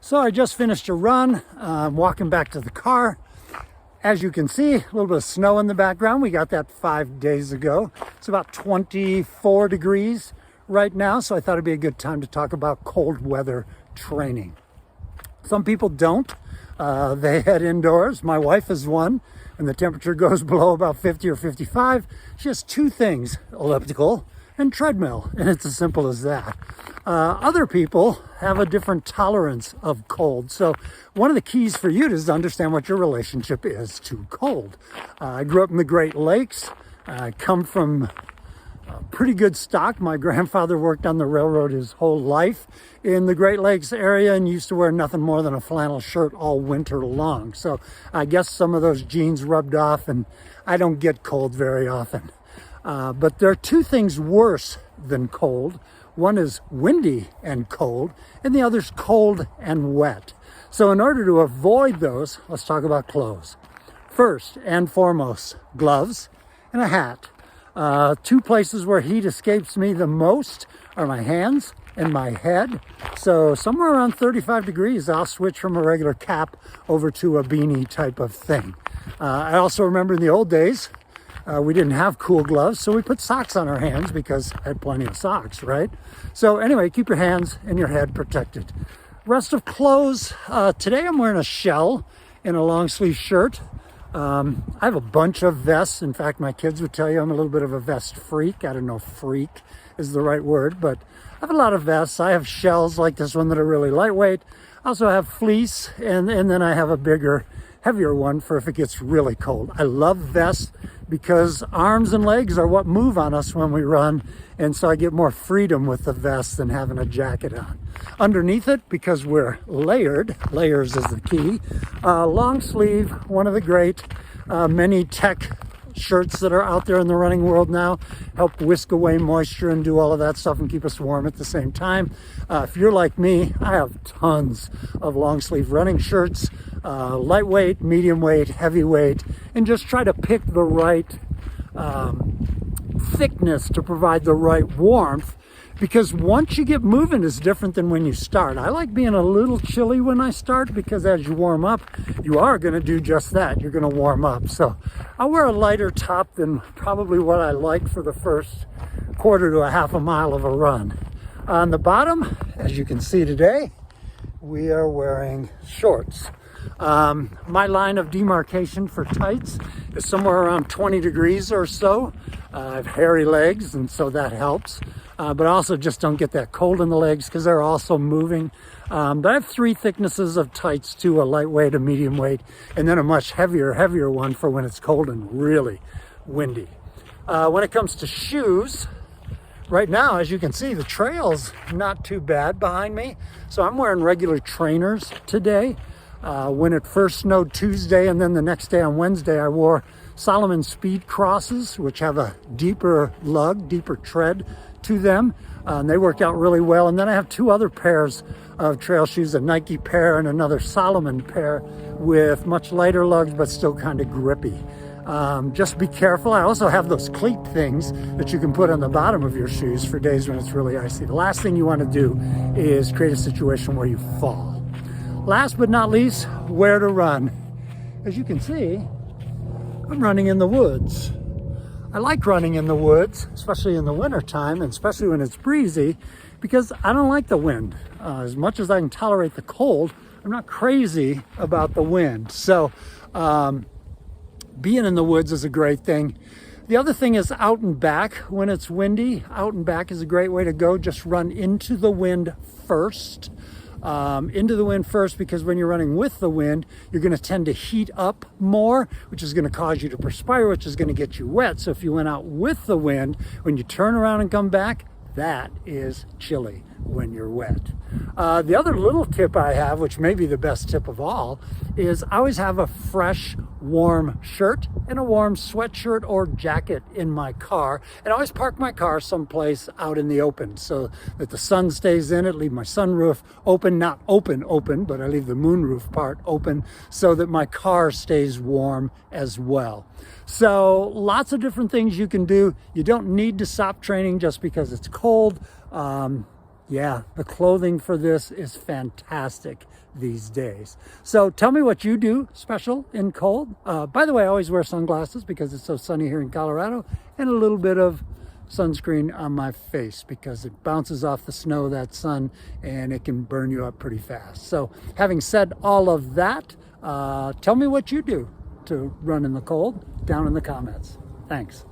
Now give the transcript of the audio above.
So I just finished a run. I'm walking back to the car. As you can see, a little bit of snow in the background. We got that 5 days ago. It's about 24 degrees right now, so I thought it'd be a good time to talk about cold weather training. Some people don't. They head indoors. My wife is one, and the temperature goes below about 50 or 55. She has two things, elliptical and treadmill, and it's as simple as that. Other people have a different tolerance of cold. So one of the keys for you is to understand what your relationship is to cold. I grew up in the Great Lakes. I come from pretty good stock. My grandfather worked on the railroad his whole life in the Great Lakes area and used to wear nothing more than a flannel shirt all winter long. So I guess some of those genes rubbed off, and I don't get cold very often. But there are two things worse than cold. One is windy and cold, and the other's cold and wet. So in order to avoid those, let's talk about clothes. First and foremost, gloves and a hat. Two places where heat escapes me the most are my hands and my head. So somewhere around 35 degrees, I'll switch from a regular cap over to a beanie type of thing. I also remember in the old days, we didn't have cool gloves, so we put socks on our hands because I had plenty of socks, right? So anyway, keep your hands and your head protected. Rest of clothes, today I'm wearing a shell and a long sleeve shirt. I have a bunch of vests. In fact, my kids would tell you I'm a little bit of a vest freak. I don't know if freak is the right word, but I have a lot of vests. I have shells like this one that are really lightweight. I also have fleece, and then I have a bigger, heavier one for if it gets really cold. I love vests because arms and legs are what move on us when we run, and so I get more freedom with the vest than having a jacket on. Underneath it, because we're layered, layers is the key, long sleeve, one of the great many tech shirts that are out there in the running world now, help whisk away moisture and do all of that stuff and keep us warm at the same time. If you're like me, I have tons of long sleeve running shirts, lightweight, medium weight, heavyweight, and just try to pick the right thickness to provide the right warmth, because once you get moving is different than when you start. I like being a little chilly when I start because as you warm up, you are going to do just that. You're going to warm up. So I'll wear a lighter top than probably what I like for the first quarter to a half a mile of a run. On the bottom, as you can see today, we are wearing shorts. My line of demarcation for tights is somewhere around 20 degrees or so. I have hairy legs, and so that helps. But I also just don't get that cold in the legs because they're also moving. But I have three thicknesses of tights too, a lightweight, a medium weight, and then a much heavier one for when it's cold and really windy. When it comes to shoes, right now, as you can see, the trail's not too bad behind me. So I'm wearing regular trainers today. When it first snowed Tuesday and then the next day on Wednesday, I wore Salomon Speedcrosses, which have a deeper lug, deeper tread to them. And they worked out really well. And then I have two other pairs of trail shoes, a Nike pair and another Salomon pair with much lighter lugs, but still kind of grippy. Just be careful. I also have those cleat things that you can put on the bottom of your shoes for days when it's really icy. The last thing you want to do is create a situation where you fall. Last but not least, where to run. As you can see, I'm running in the woods. I like running in the woods, especially in the wintertime, and especially when it's breezy, because I don't like the wind. As much as I can tolerate the cold, I'm not crazy about the wind. So being in the woods is a great thing. The other thing is out and back when it's windy. Out and back is a great way to go. Just run into the wind first. Because when you're running with the wind, you're going to tend to heat up more, which is going to cause you to perspire, which is going to get you wet. So if you went out with the wind, when you turn around and come back, that is chilly when you're wet. The other little tip I have, which may be the best tip of all, is I always have a fresh, warm shirt and a warm sweatshirt or jacket in my car. And I always park my car someplace out in the open so that the sun stays in it. Leave my sunroof open, not open, but I leave the moonroof part open so that my car stays warm as well. So lots of different things you can do. You don't need to stop training just because it's cold. Yeah, the clothing for this is fantastic these days. So tell me what you do special in cold. By the way, I always wear sunglasses because it's so sunny here in Colorado, and a little bit of sunscreen on my face because it bounces off the snow, that sun, and it can burn you up pretty fast. So having said all of that, tell me what you do to run in the cold down in the comments. Thanks.